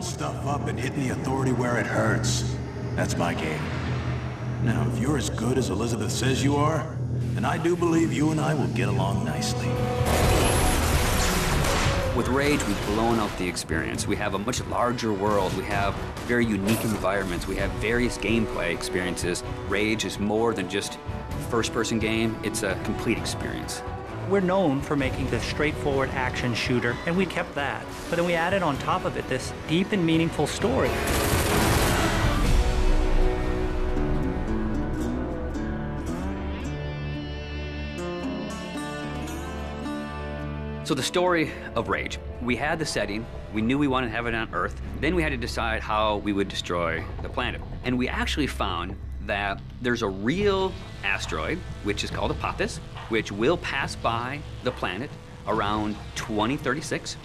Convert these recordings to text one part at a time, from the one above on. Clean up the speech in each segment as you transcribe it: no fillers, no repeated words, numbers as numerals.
blowing stuff up and hitting the authority where it hurts. That's my game. Now, if you're as good as Elizabeth says you are, then I do believe you and I will get along nicely. With Rage, we've blown out the experience. We have a much larger world. We have very unique environments. We have various gameplay experiences. Rage is more than just a first-person game. It's a complete experience. We're known for making this straightforward action shooter, and we kept that. But then we added on top of it this deep and meaningful story. So the story of Rage. We had the setting, we knew we wanted to have it on Earth, then we had to decide how we would destroy the planet. And we actually found that there's a real asteroid, which is called Apophis, which will pass by the planet around 2036.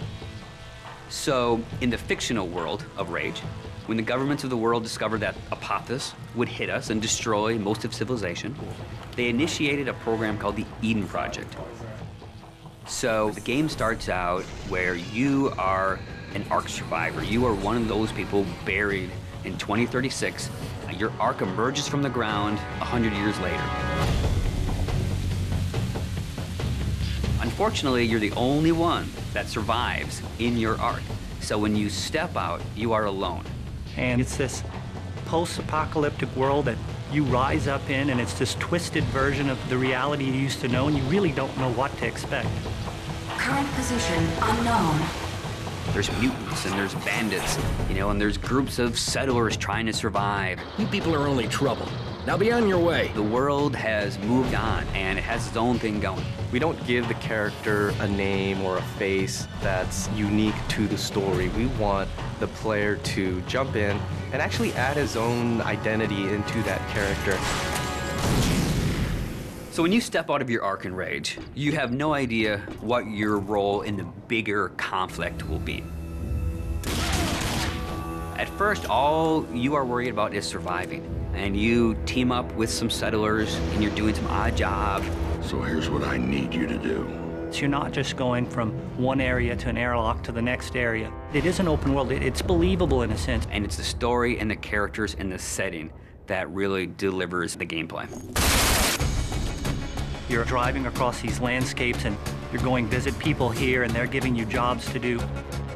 So in the fictional world of Rage, when the governments of the world discovered that Apophis would hit us and destroy most of civilization, they initiated a program called the Eden Project. So the game starts out where you are an Ark survivor. You are one of those people buried in 2036. Your Ark emerges from the ground 100 years later. Unfortunately, you're the only one that survives in your Ark. So when you step out, you are alone. And it's this post-apocalyptic world that you rise up in, and it's this twisted version of the reality you used to know, and you really don't know what to expect. Current position unknown. There's mutants and there's bandits, you know, and there's groups of settlers trying to survive. You people are only trouble. Now be on your way. The world has moved on, and it has its own thing going. We don't give the character a name or a face that's unique to the story. We want the player to jump in and actually add his own identity into that character. So when you step out of your Ark in Rage, you have no idea what your role in the bigger conflict will be. At first, all you are worried about is surviving. And you team up with some settlers, and you're doing some odd jobs. So here's what I need you to do. So you're not just going from one area to an airlock to the next area. It is an open world. It's believable in a sense. And it's the story and the characters and the setting that really delivers the gameplay. You're driving across these landscapes, and you're going visit people here, and they're giving you jobs to do.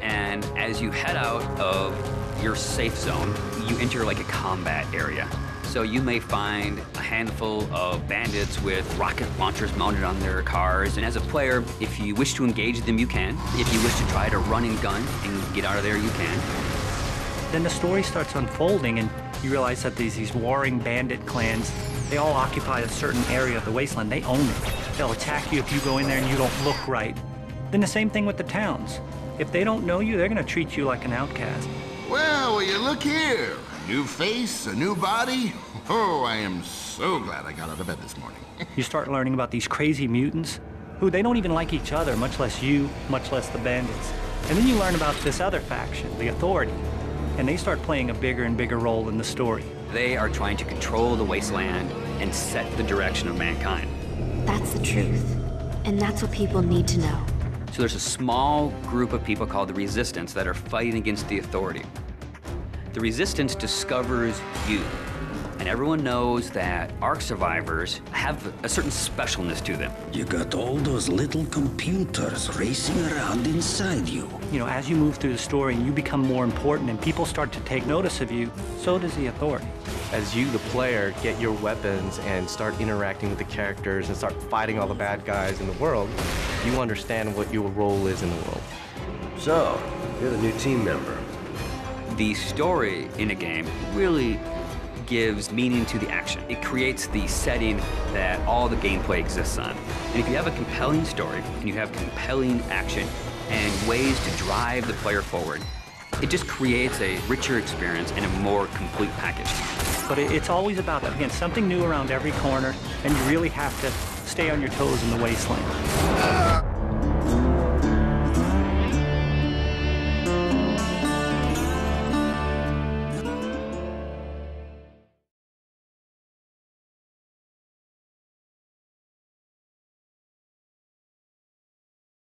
And as you head out of your safe zone, you enter like a combat area. So you may find a handful of bandits with rocket launchers mounted on their cars. And as a player, if you wish to engage them, you can. If you wish to try to run and gun and get out of there, you can. Then the story starts unfolding, and you realize that there's these warring bandit clans. They all occupy a certain area of the wasteland. They own it. They'll attack you if you go in there and you don't look right. Then the same thing with the towns. If they don't know you, they're going to treat you like an outcast. Well, will you look here? A new face, a new body. Oh, I am so glad I got out of bed this morning. You start learning about these crazy mutants who they don't even like each other, much less you, much less the bandits. And then you learn about this other faction, the Authority, and they start playing a bigger and bigger role in the story. They are trying to control the wasteland and set the direction of mankind. That's the truth. And that's what people need to know. So there's a small group of people called the Resistance that are fighting against the Authority. The Resistance discovers you. And everyone knows that Ark survivors have a certain specialness to them. You got all those little computers racing around inside you. You know, as you move through the story and you become more important and people start to take notice of you, so does the Authority. As you, the player, get your weapons and start interacting with the characters and start fighting all the bad guys in the world, you understand what your role is in the world. So, you're the new team member. The story in a game really gives meaning to the action. It creates the setting that all the gameplay exists on. And if you have a compelling story, and you have compelling action, and ways to drive the player forward, it just creates a richer experience and a more complete package. But it's always about, again, something new around every corner, and you really have to stay on your toes in the wasteland.